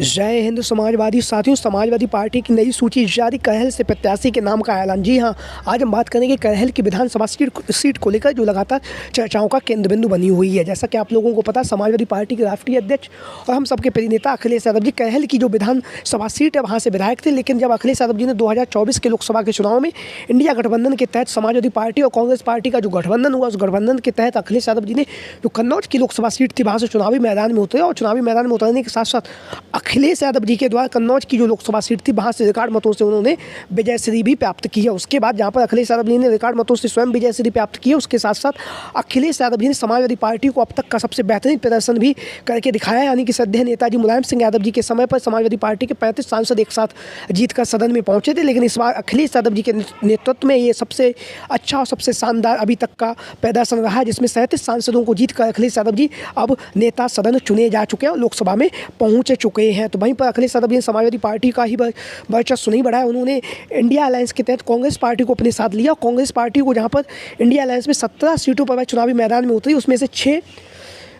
जय हिंद समाजवादी साथियों, समाजवादी पार्टी की नई सूची जारी, कहल से प्रत्याशी के नाम का ऐलान। जी हां, आज हम बात करेंगे कहल की विधानसभा सीट को लेकर जो लगातार चर्चाओं का केंद्र बिंदु बनी हुई है। जैसा कि आप लोगों को पता, समाजवादी पार्टी के राष्ट्रीय अध्यक्ष और हम सबके प्रिय नेता अखिलेश यादव जी कहल की जो विधानसभा सीट है वहाँ से विधायक थे। लेकिन जब अखिलेश यादव जी ने 2024 के लोकसभा के चुनाव में इंडिया गठबंधन के तहत समाजवादी पार्टी और कांग्रेस पार्टी का जो गठबंधन हुआ, उस गठबंधन के तहत अखिलेश यादव जी ने जो कन्नौज की लोकसभा सीट थी वहाँ से चुनावी मैदान में उतरे और चुनावी मैदान में उतरने के साथ साथ अखिलेश यादव जी के द्वारा कन्नौज की जो लोकसभा सीट थी वहाँ से रिकॉर्ड मतों से उन्होंने विजयश्री भी प्राप्त की है। उसके बाद जहाँ पर अखिलेश यादव जी ने रिकॉर्ड मतों से स्वयं विजयश्री प्राप्त की है, उसके साथ साथ अखिलेश यादव जी ने समाजवादी पार्टी को अब तक का सबसे बेहतरीन प्रदर्शन भी करके दिखाया। यानी कि श्रद्धेय नेताजी मुलायम सिंह यादव जी के समय पर समाजवादी पार्टी के 35 सांसद एक साथ जीतकर सदन में पहुंचे थे, लेकिन इस बार अखिलेश यादव जी के नेतृत्व में ये सबसे अच्छा और सबसे शानदार अभी तक का प्रदर्शन रहा है, जिसमें 37 सांसदों को जीतकर अखिलेश यादव जी अब नेता सदन चुने जा चुके हैं और लोकसभा में पहुंच चुके हैं। तो वहीं पर अखिलेश यादव जी ने समाजवादी पार्टी का ही वर्चस्व नहीं बढ़ाया, उन्होंने इंडिया अलायंस के तहत कांग्रेस पार्टी को अपने साथ लिया। कांग्रेस पार्टी को जहां पर इंडिया अलायंस में 17 सीटों पर वह चुनावी मैदान में उतरी, उसमें से 6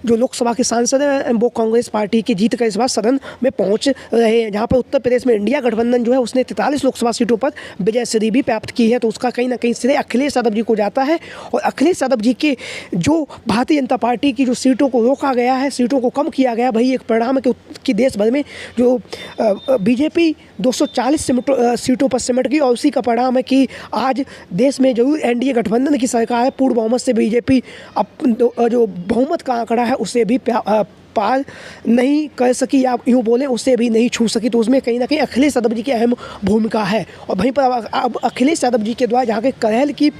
जो लोकसभा के सांसद हैं वो कांग्रेस पार्टी के जीत कर इस बार सदन में पहुंच रहे हैं। जहां पर उत्तर प्रदेश में इंडिया गठबंधन जो है उसने 43 लोकसभा सीटों पर विजयश्री भी प्राप्त की है, तो उसका कहीं ना कहीं श्रेय अखिलेश यादव जी को जाता है। और अखिलेश यादव जी के जो भारतीय जनता पार्टी की जो सीटों को रोका गया है, सीटों को कम किया गया, वही एक परिणाम है कि देश भर में जो बीजेपी 240 सीटों पर सिमट गई और उसी का परिणाम है कि आज देश में जो एनडीए गठबंधन की सरकार है, पूर्ण बहुमत से बीजेपी जो बहुमत का आंकड़ा है उसे भी पार नहीं कर सकी, या यूँ बोलें उसे भी नहीं छू सकी। तो उसमें कहीं ना कहीं अखिलेश यादव जी की अहम भूमिका है। और वहीं पर अब अखिलेश यादव जी के द्वारा जहाँ के कहल की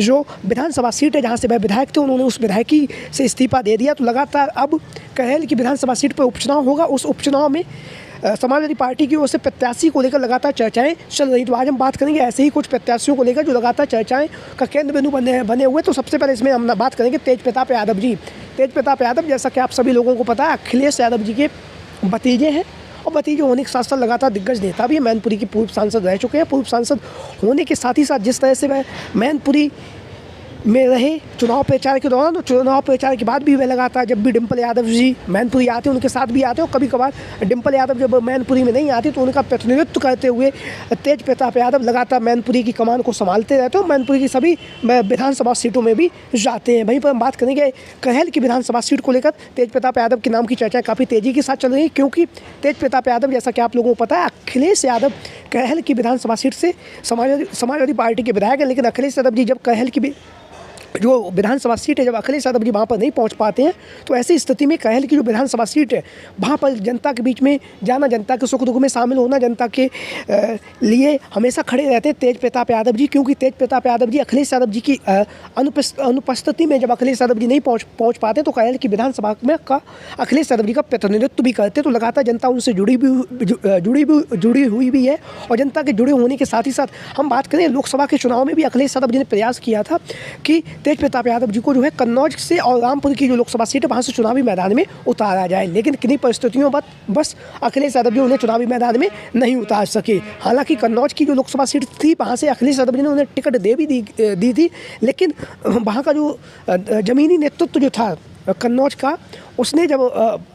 जो विधानसभा सीट है जहाँ से वह विधायक थे, उन्होंने उस विधायकी से इस्तीफा दे दिया। तो लगातार अब कहल की विधानसभा सीट पर उपचुनाव होगा। उस उपचुनाव में समाजवादी पार्टी की ओर से प्रत्याशी को लेकर लगातार चर्चाएं चल रही। तो आज हम बात करेंगे ऐसे ही कुछ प्रत्याशियों को लेकर जो लगातार चर्चाएं का केंद्र बिंदु बने हुए। तो सबसे पहले इसमें हम बात करेंगे तेज प्रताप यादव जी। तेज प्रताप यादव, जैसा कि आप सभी लोगों को पता है, अखिलेश यादव जी के भतीजे हैं और भतीजे होने के साथ साथ लगातार दिग्गज नेता भी है। मैनपुरी के पूर्व सांसद रह चुके हैं। पूर्व सांसद होने के साथ ही साथ जिस तरह से वह मैनपुरी में रहे चुनाव प्रचार के दौरान, तो चुनाव प्रचार के बाद भी वह लगातार जब भी डिम्पल यादव जी मैनपुरी आते हैं उनके साथ भी आते हैं, और कभी कभार डिम्पल यादव जब मैनपुरी में नहीं आती तो उनका प्रतिनिधित्व करते हुए तेज प्रताप यादव लगातार मैनपुरी की कमान को संभालते रहते हैं। मैनपुरी की सभी विधानसभा सीटों में भी जाते हैं। वहीं पर हम बात करेंगे कहल की विधानसभा सीट को लेकर तेज प्रताप यादव के नाम की चर्चा काफ़ी तेज़ी के साथ चल रही है, क्योंकि तेज प्रताप यादव, जैसा कि आप लोगों को पता है, अखिलेश यादव कहल की विधानसभा सीट से समाजवादी पार्टी के विधायक हैं। लेकिन अखिलेश यादव जी जब कहल की जो विधानसभा सीट है, जब अखिलेश यादव जी वहाँ पर नहीं पहुँच पाते हैं, तो ऐसी स्थिति में कहल की जो विधानसभा सीट है वहाँ पर जनता के बीच में जाना, जनता के सुख दुख में शामिल होना, जनता के लिए हमेशा खड़े रहते हैं तेज प्रताप यादव जी। क्योंकि तेज प्रताप यादव जी अखिलेश यादव जी की अनुपस्थिति में जब अखिलेश यादव जी नहीं पहुँच पाते तो कहल की विधानसभा में अखिलेश यादव जी का प्रतिनिधित्व भी करते। तो लगातार जनता उनसे जुड़ी हुई भी है। और जनता के जुड़े होने के साथ ही साथ हम बात करें लोकसभा के चुनाव में भी अखिलेश यादव जी ने प्रयास किया था कि तेज प्रताप यादव जी को जो है कन्नौज से और रामपुर की जो लोकसभा सीट है वहाँ से चुनावी मैदान में उतारा जाए, लेकिन किन्हीं परिस्थितियों बस अखिलेश यादव जी उन्हें चुनावी मैदान में नहीं उतार सके। हालांकि कन्नौज की जो लोकसभा सीट थी वहाँ से अखिलेश यादव जी ने उन्हें टिकट दी थी, लेकिन वहाँ का जो ज़मीनी नेतृत्व जो था कन्नौज का, उसने जब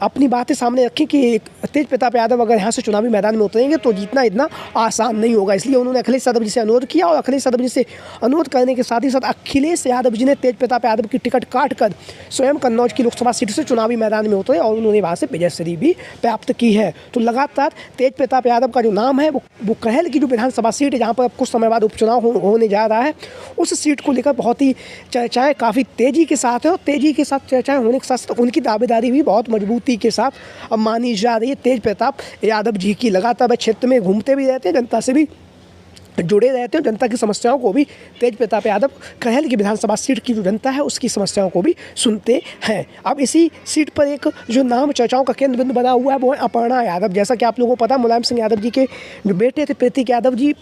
अपनी बातें सामने रखी कि तेज प्रताप यादव अगर यहाँ से चुनावी मैदान में उतरेंगे तो जीतना इतना आसान नहीं होगा, इसलिए उन्होंने अखिलेश यादव जी से अनुरोध किया। और अखिलेश यादव जी से अनुरोध करने के साथ ही साथ अखिलेश यादव जी ने तेज प्रताप यादव की टिकट काटकर स्वयं कन्नौज की लोकसभा सीट से चुनावी मैदान में उतरे और उन्होंने वहाँ से विजयश्री भी प्राप्त की है। तो लगातार तेज प्रताप यादव का जो नाम है वो कहल की जो विधानसभा सीट है जहाँ पर अब कुछ समय बाद उपचुनाव होने जा रहा है, उस सीट को लेकर बहुत ही चर्चाएँ काफ़ी तेज़ी के साथ है। और तेज़ी के साथ चर्चाएँ होने के साथ उनकी दावेदारी भी बहुत मजबूती के साथ अब मानी जा रही है। तेज प्रताप यादव जी की लगातार वह क्षेत्र में घूमते भी रहते हैं, जनता से भी जुड़े रहते हैं, जनता की समस्याओं को भी तेज प्रताप यादव कहल की विधानसभा सीट की जो जनता है उसकी समस्याओं को भी सुनते हैं। अब इसी सीट पर एक जो नाम चर्चाओं का केंद्र बिंदु बना हुआ है वो है अपर्णा यादव। जैसा कि आप लोगों को पता, मुलायम सिंह यादव जी के जो बेटे थे प्रतीक यादव जी,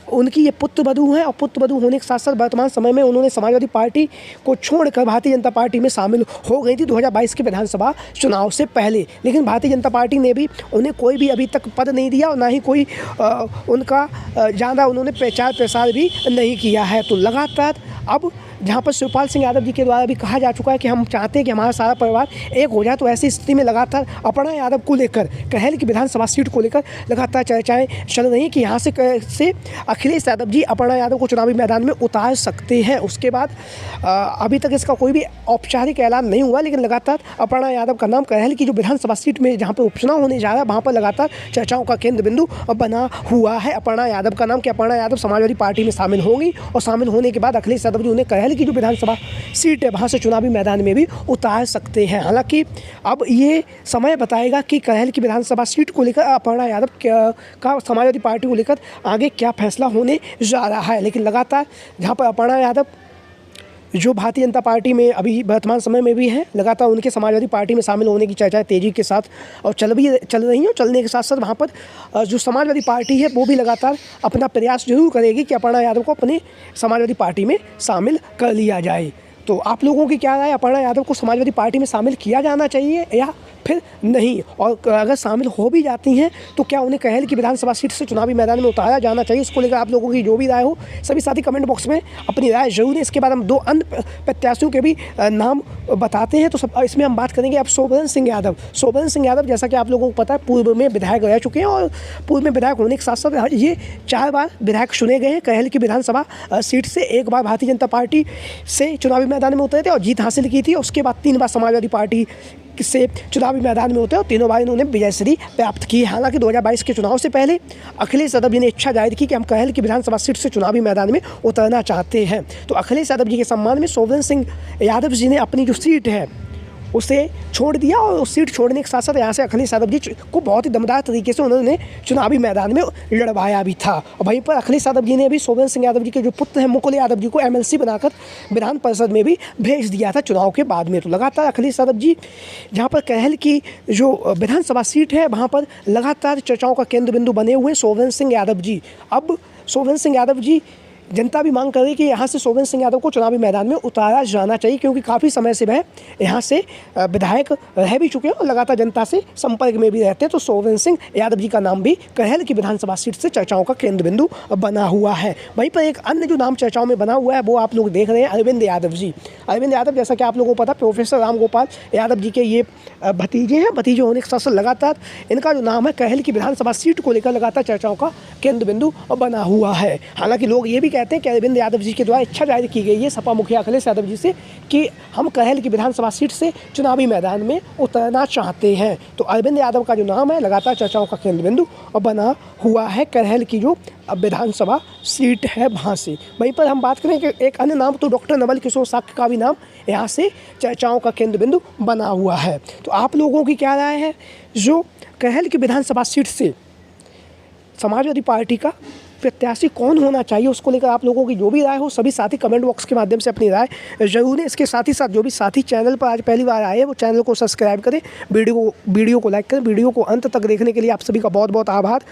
उनकी ये पुत्र वधू हैं। और पुत्र वधू होने के साथ साथ वर्तमान समय में उन्होंने समाजवादी पार्टी को छोड़कर भारतीय जनता पार्टी में शामिल हो गई थी 2022 के विधानसभा चुनाव से पहले। लेकिन भारतीय जनता पार्टी ने भी उन्हें कोई भी अभी तक पद नहीं दिया और ना ही कोई उनका ज़्यादा उन्होंने प्रचार प्रसार भी नहीं किया है। तो लगातार अब जहाँ पर शिवपाल सिंह यादव जी के द्वारा भी कहा जा चुका है कि हम चाहते हैं कि हमारा सारा परिवार एक हो जाए। तो ऐसी स्थिति में लगातार अपर्णा यादव को लेकर कहल की विधानसभा सीट को लेकर लगातार चर्चाएं चल रही हैं कि यहाँ से कैसे अखिलेश यादव जी अपर्णा यादव को चुनावी मैदान में उतार सकते हैं। उसके बाद अभी तक इसका कोई भी औपचारिक ऐलान नहीं हुआ, लेकिन लगातार अपर्णा यादव का नाम कहल की जो विधानसभा सीट में जहाँ पर उपचुनाव होने जा रहा है वहाँ पर लगातार चर्चाओं का केंद्र बिंदु बना हुआ है। अपर्णा यादव का नाम कि अपर्णा यादव समाजवादी पार्टी में शामिल होंगी और शामिल होने के बाद अखिलेश यादव जी उन्हें कहल की जो विधानसभा सीट है वहाँ से चुनावी मैदान में भी उतार सकते हैं। हालांकि अब ये समय बताएगा कि कहल की विधानसभा सीट को लेकर अपर्णा यादव का समाजवादी पार्टी को लेकर आगे क्या फैसला होने जा रहा है। लेकिन लगातार जहाँ पर अपर्णा यादव जो भारतीय जनता पार्टी में अभी वर्तमान समय में भी है, लगातार उनके समाजवादी पार्टी में शामिल होने की चर्चाएं तेज़ी के साथ और चल रही हैं। और चलने के साथ साथ वहाँ पर जो समाजवादी पार्टी है वो भी लगातार अपना प्रयास जरूर करेगी कि अपर्णा यादव को अपने समाजवादी पार्टी में शामिल कर लिया जाए। तो आप लोगों की क्या राय है, अपर्णा यादव को समाजवादी पार्टी में शामिल किया जाना चाहिए या फिर नहीं? और अगर शामिल हो भी जाती हैं तो क्या उन्हें कहल की विधानसभा सीट से चुनावी मैदान में उतारा जाना चाहिए? इसको लेकर आप लोगों की जो भी राय हो सभी साथी कमेंट बॉक्स में अपनी राय जरूर दें। इसके बाद हम 2 अन्य प्रत्याशियों के भी नाम बताते हैं। तो सब इसमें हम बात करेंगे अब सोबरन सिंह यादव। सोबरन सिंह यादव जैसा कि आप लोगों को पता है पूर्व में विधायक रह चुके हैं और पूर्व में विधायक होने के साथ साथ ये 4 बार विधायक चुने गए हैं कहल की विधानसभा सीट से। 1 बार भारतीय जनता पार्टी से चुनावी मैदान में उतरे थे और जीत हासिल की थी। उसके बाद 3 बार समाजवादी पार्टी से चुनावी मैदान में होते हैं और तीनों बार इन्होंने विजयश्री प्राप्त की। हालांकि 2022 के चुनाव से पहले अखिलेश यादव जी ने इच्छा जाहिर की कि हम कहल की विधानसभा सीट से चुनावी मैदान में उतरना चाहते हैं। तो अखिलेश यादव जी के सम्मान में सोबरन सिंह यादव जी ने अपनी जो सीट है उसे छोड़ दिया और उस सीट छोड़ने के साथ साथ यहाँ से अखिलेश यादव जी को बहुत ही दमदार तरीके से उन्होंने चुनावी मैदान में लड़वाया भी था। और वहीं पर अखिलेश यादव जी ने भी सोबरन सिंह यादव जी के जो पुत्र हैं मुकुल यादव जी को MLC बनाकर विधान परिषद में भी भेज दिया था चुनाव के बाद में। तो लगातार अखिलेश यादव जी जहाँ पर कहल की जो विधानसभा सीट है वहाँ पर लगातार चर्चाओं का केंद्र बिंदु बने हुए सोबरन सिंह यादव जी। अब सोबरन सिंह यादव जी जनता भी मांग कर रही है कि यहाँ से सोबरन सिंह यादव को चुनावी मैदान में उतारा जाना चाहिए, क्योंकि काफ़ी समय से वह यहाँ से विधायक रह भी चुके हैं और लगातार जनता से संपर्क में भी रहते हैं। तो सोबरन सिंह यादव जी का नाम भी कहल की विधानसभा सीट से चर्चाओं का केंद्र बिंदु बना हुआ है। वहीं पर एक अन्य जो नाम चर्चाओं में बना हुआ है वो आप लोग देख रहे हैं अरविंद यादव जी। अरविंद यादव जैसा कि आप लोगों को पता प्रोफेसर राम गोपाल यादव जी के ये भतीजे हैं। भतीजे होने के साथ साथ लगातार इनका जो नाम है कहल की विधानसभा सीट को लेकर लगातार चर्चाओं का केंद्र बिंदु बना हुआ है। हालांकि लोग ये भी कहते हैं कि अरविंद यादव जी के द्वारा इच्छा जाहिर की गई है सपा मुखिया अखिलेश यादव जी से कि हम कहल की विधानसभा सीट से चुनावी मैदान में उतरना चाहते हैं। तो अरविंद यादव का जो नाम है लगातार चर्चाओं का केंद्र बिंदु बना हुआ है कहल की जो विधानसभा सीट है वहाँ से। वहीं पर हम बात करें कि एक अन्य नाम तो डॉक्टर नवल किशोर साक्य का भी नाम यहाँ से चर्चाओं का केंद्र बिंदु बना हुआ है। तो आप लोगों की क्या राय है, जो कहल की विधानसभा सीट से समाजवादी पार्टी का प्रत्याशी कौन होना चाहिए, उसको लेकर आप लोगों की जो भी राय हो सभी साथी कमेंट बॉक्स के माध्यम से अपनी राय जरूर दें। इसके साथ ही साथ जो भी साथी चैनल पर आज पहली बार आए हैं वो चैनल को सब्सक्राइब करें, वीडियो को लाइक करें। वीडियो को अंत तक देखने के लिए आप सभी का बहुत बहुत आभार।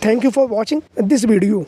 Thank you for watching this video.